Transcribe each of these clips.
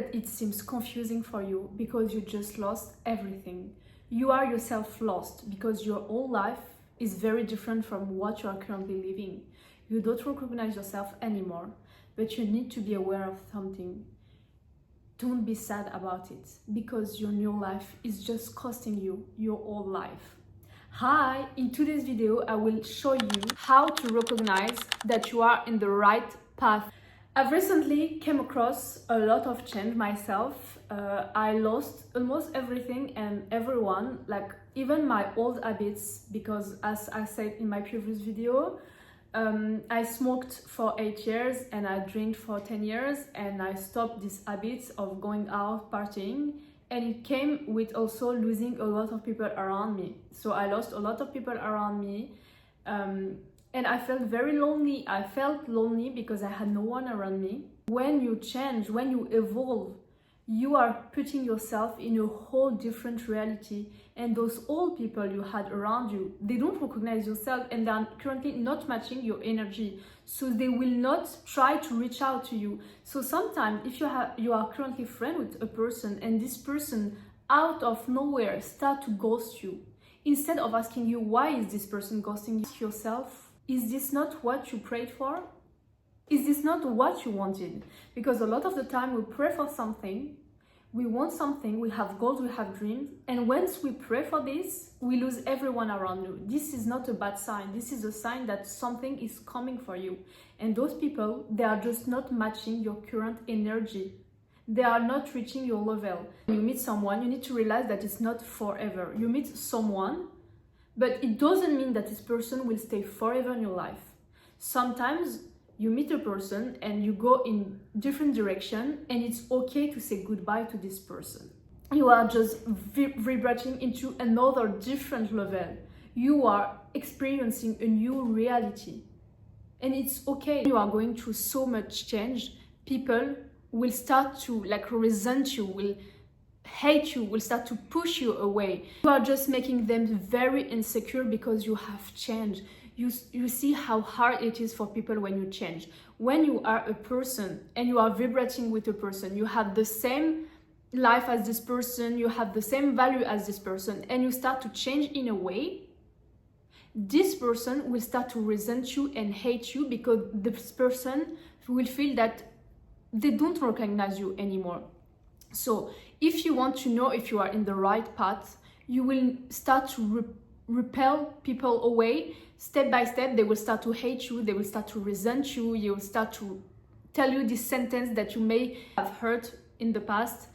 that it seems confusing for you because you just lost everything. You are yourself lost because your whole life is very different from what you are currently living. You don't recognize yourself anymore, but you need to be aware of something. Don't be sad about it because your new life is just costing you your old life. Hi, in today's video, I will show you how to recognize that you are in the right path. I've recently came across a lot of change myself. I lost almost everything and everyone, like even my old habits, because as I said in my previous video, I smoked for 8 years and I drank for 10 years and I stopped these habits of going out partying, and it came with also losing a lot of people around me. So I lost a lot of people around me, and I felt very lonely. I felt lonely because I had no one around me. When you change, when you evolve, you are putting yourself in a whole different reality, and those old people you had around you, they don't recognize yourself and they are currently not matching your energy, so they will not try to reach out to you. So sometimes if you are currently friend with a person and this person out of nowhere start to ghost you, instead of asking you why is this person ghosting you, ask yourself, is this not what you prayed for? Is this not what you wanted? Because a lot of the time we pray for something, we want something, we have goals, we have dreams, and once we pray for this, we lose everyone around you. This is not a bad sign. This is a sign that something is coming for you. And those people, they are just not matching your current energy. They are not reaching your level. When you meet someone, you need to realize that it's not forever. You meet someone, but it doesn't mean that this person will stay forever in your life. Sometimes you meet a person and you go in different direction, and it's okay to say goodbye to this person. You are just vibrating into another different level. You are experiencing a new reality, and it's okay. You are going through so much change. People will start to resent you, will hate you, will start to push you away. You are just making them very insecure because you have changed. You see how hard it is for people when you change. When you are a person and you are vibrating with a person, you have the same life as this person, you have the same value as this person, and you start to change in a way, this person will start to resent you and hate you because this person will feel that they don't recognize you anymore. So if you want to know if you are in the right path, you will start to repel people away. Step by step, they will start to hate you, they will start to resent you, you will start to tell you this sentence that you may have heard in the past: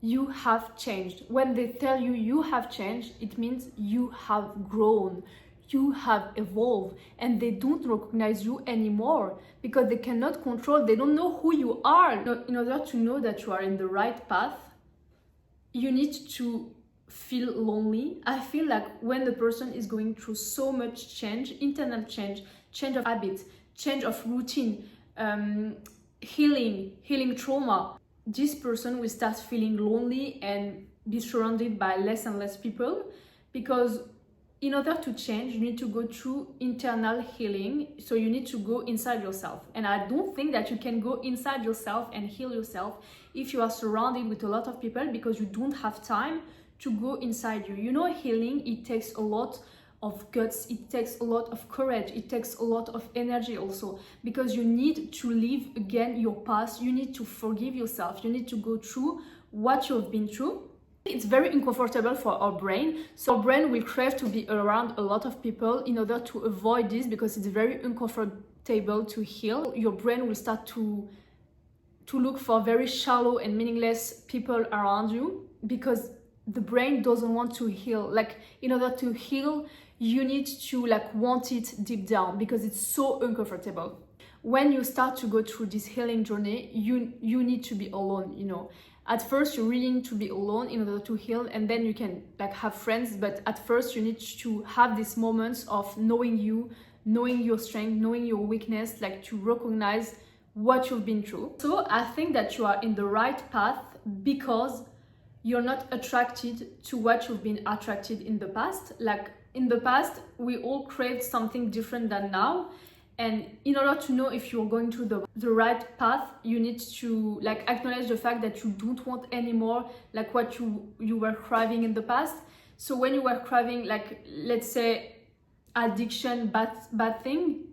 you have changed. When they tell you you have changed, it means you have grown, you have evolved, and they don't recognize you anymore because they cannot control, they don't know who you are. In order to know that you are in the right path, you need to feel lonely. I feel like when the person is going through so much change, internal change, change of habit, change of routine, healing trauma, this person will start feeling lonely and be surrounded by less and less people, because in order to change, you need to go through internal healing. So you need to go inside yourself. And I don't think that you can go inside yourself and heal yourself if you are surrounded with a lot of people, because you don't have time to go inside you. You know, healing, it takes a lot of guts, it takes a lot of courage, it takes a lot of energy also, because you need to live again your past, you need to forgive yourself, you need to go through what you've been through. It's very uncomfortable for our brain, so our brain will crave to be around a lot of people in order to avoid this, because it's very uncomfortable to heal. Your brain will start to look for very shallow and meaningless people around you, because the brain doesn't want to heal. Like, in order to heal, you need to want it deep down, because it's so uncomfortable. When you start to go through this healing journey, you need to be alone. At first you really need to be alone in order to heal, and then you can have friends, but at first you need to have these moments of knowing you, knowing your strength, knowing your weakness, to recognize what you've been through. So I think that you are in the right path because you're not attracted to what you've been attracted in the past. In the past, we all craved something different than now, And in order to know if you're going to the right path, you need to like acknowledge the fact that you don't want anymore like what you were craving in the past. So when you were craving, like, let's say addiction, bad thing,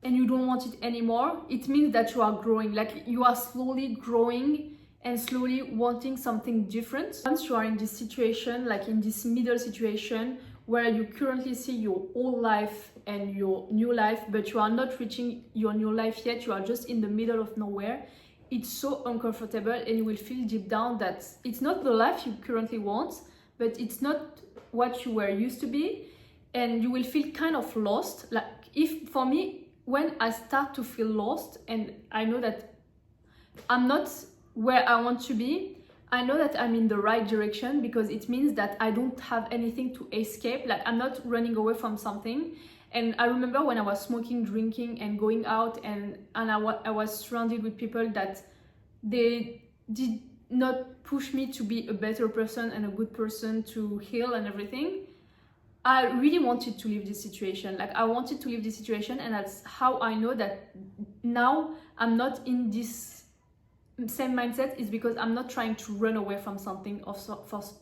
and you don't want it anymore, it means that you are growing, like you are slowly growing and slowly wanting something different. Once you are in this situation, like in this middle situation where you currently see your old life and your new life, but you are not reaching your new life yet, you are just in the middle of nowhere, it's so uncomfortable, and you will feel deep down that it's not the life you currently want, but it's not what you were used to be, and you will feel kind of lost. Like, if for me, when I start to feel lost and I know that I'm not where I want to be, I know that I'm in the right direction, because it means that I don't have anything to escape. Like, I'm not running away from something. And I remember when I was smoking, drinking, and going out, and I was surrounded with people that they did not push me to be a better person and a good person, to heal and everything. I really wanted to leave this situation. Like, I wanted to leave this situation, and that's how I know that now I'm not in this same mindset, is because I'm not trying to run away from something or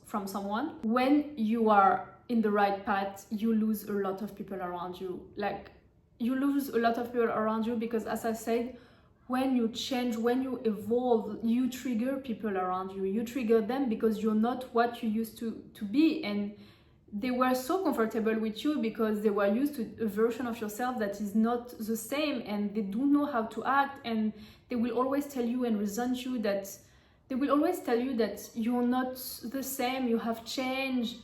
from someone. When you are in the right path, you lose a lot of people around you. Like, you lose a lot of people around you because, as I said, when you change, when you evolve, you trigger people around you. You trigger them because you're not what you used to be, and they were so comfortable with you because they were used to a version of yourself that is not the same, and they don't know how to act, and they will always tell you and resent you that you're not the same, you have changed.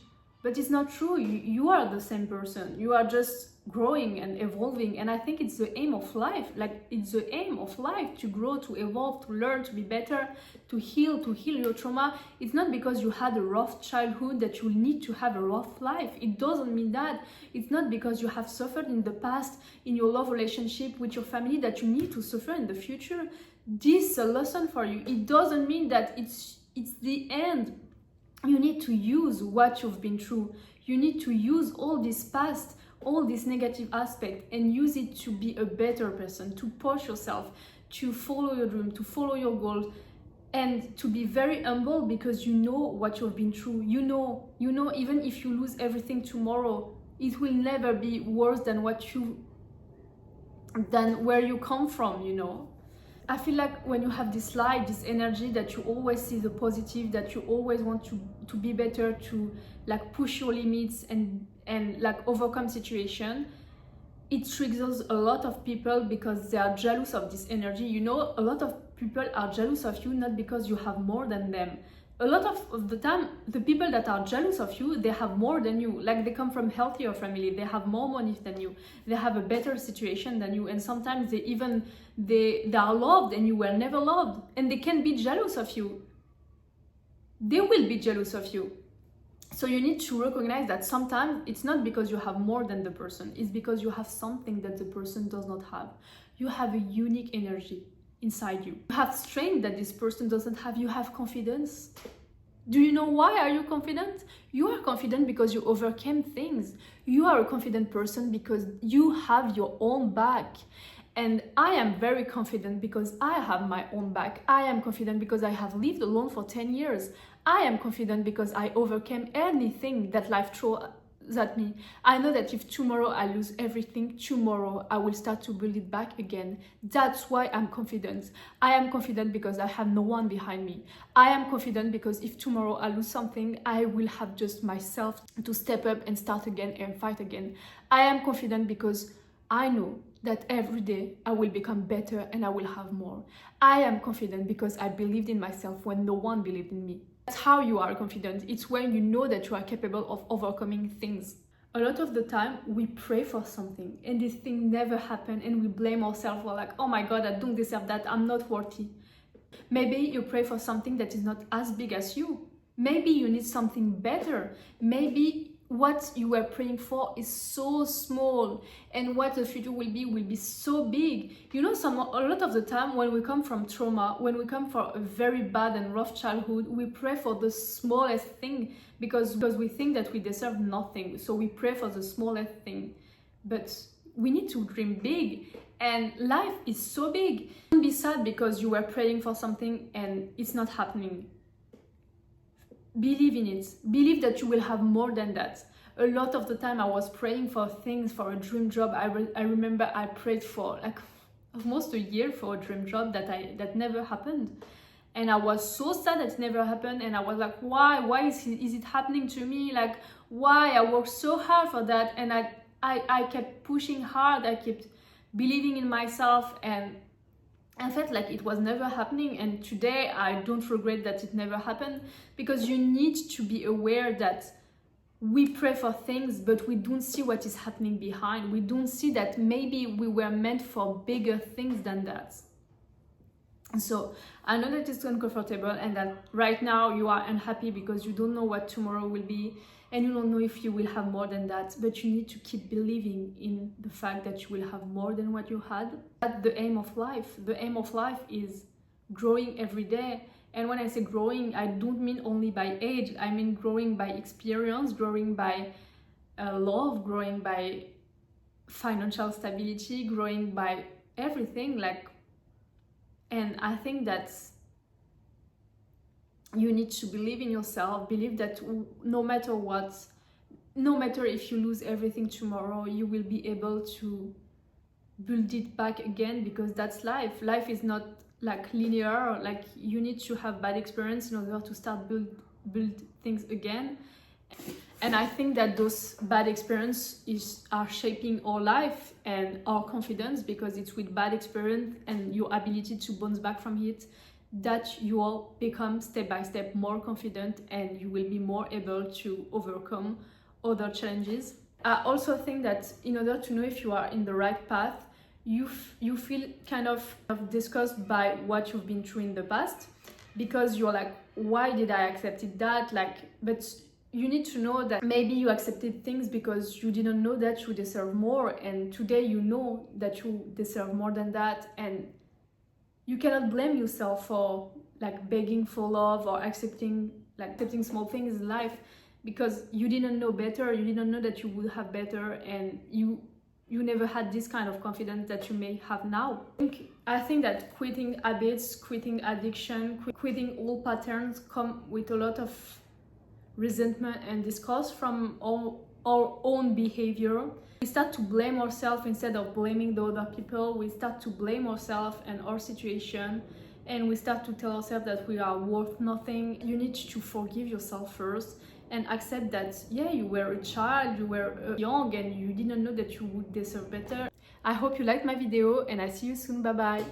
But it's not true. You are the same person. You are just growing and evolving. And I think it's the aim of life. Like, it's the aim of life to grow, to evolve, to learn, to be better, to heal your trauma. It's not because you had a rough childhood that you need to have a rough life. It doesn't mean that. It's not because you have suffered in the past in your love relationship with your family that you need to suffer in the future. This is a lesson for you. It doesn't mean that it's the end. You need to use what you've been through. You need to use all this past, all this negative aspect, and use it to be a better person, to push yourself, to follow your dream, to follow your goals, and to be very humble, because you know what you've been through. You know, even if you lose everything tomorrow, it will never be worse than where you come from, you know. I feel like when you have this light, this energy, that you always see the positive, that you always want to be better, to like push your limits and like overcome situation, it triggers a lot of people because they are jealous of this energy. You know, a lot of people are jealous of you not because you have more than them. A lot of the time, the people that are jealous of you, they have more than you. Like, they come from healthier family, they have more money than you, they have a better situation than you, and sometimes they are loved and you were never loved, and they can be jealous of you. They will be jealous of you. So you need to recognize that sometimes it's not because you have more than the person, it's because you have something that the person does not have. You have a unique energy inside you. You have strength that this person doesn't have. You have confidence. Do you know why are you confident? You are confident because you overcame things. You are a confident person because you have your own back. And I am very confident because I have my own back. I am confident because I have lived alone for 10 years. I am confident because I overcame anything that life throws at me. I know that if tomorrow I lose everything, tomorrow I will start to build it back again. That's why I'm confident. I am confident because I have no one behind me. I am confident because if tomorrow I lose something, I will have just myself to step up and start again and fight again. I am confident because I know that every day I will become better and I will have more. I am confident because I believed in myself when no one believed in me. That's how you are confident. It's when you know that you are capable of overcoming things. A lot of the time we pray for something and this thing never happened, and we blame ourselves. We're like, oh my God, I don't deserve that, I'm not worthy. Maybe you pray for something that is not as big as you. Maybe you need something better. Maybe what you were praying for is so small, and what the future will be so big. You know, a lot of the time when we come from trauma, when we come from a very bad and rough childhood, we pray for the smallest thing because we think that we deserve nothing. So we pray for the smallest thing. But we need to dream big, and life is so big. Don't be sad because you were praying for something and it's not happening. Believe in it. Believe that you will have more than that. A lot of the time I was praying for things, for a dream job. I remember I prayed for like almost a year for a dream job that never happened. And I was so sad that it never happened, and I was like, why is it happening to me? Like, why? I worked so hard for that, and I kept pushing hard, I kept believing in myself, and I felt like it was never happening. And today I don't regret that it never happened, because you need to be aware that we pray for things, but we don't see what is happening behind. We don't see that maybe we were meant for bigger things than that. So I know that it's uncomfortable, and that right now you are unhappy because you don't know what tomorrow will be, and you don't know if you will have more than that, but you need to keep believing in the fact that you will have more than what you had. That's the aim of life. The aim of life is growing every day. And when I say growing, I don't mean only by age. I mean growing by experience, growing by love, growing by financial stability, growing by everything. And I think that you need to believe in yourself, believe that no matter what, no matter if you lose everything tomorrow, you will be able to build it back again, because that's life. Life is not like linear. Like, you need to have bad experience in order to start build things again. And I think that those bad experiences are shaping our life and our confidence, because it's with bad experience and your ability to bounce back from it that you will become step by step more confident, and you will be more able to overcome other challenges. I also think that in order to know if you are in the right path, you feel kind of disgusted by what you've been through in the past, because you're like, why did I accept that? But you need to know that maybe you accepted things because you didn't know that you deserve more, and today you know that you deserve more than that. And you cannot blame yourself for begging for love or accepting small things in life, because you didn't know better. You didn't know that you would have better, and you never had this kind of confidence that you may have now. I think that quitting habits, quitting addiction, quitting old patterns come with a lot of resentment and disgust from our own behavior. We start to blame ourselves instead of blaming the other people. We start to blame ourselves and our situation, and we start to tell ourselves that we are worth nothing. You need to forgive yourself first and accept that, yeah, you were a child, you were young, and you didn't know that you would deserve better. I hope you liked my video, and I see you soon. Bye bye.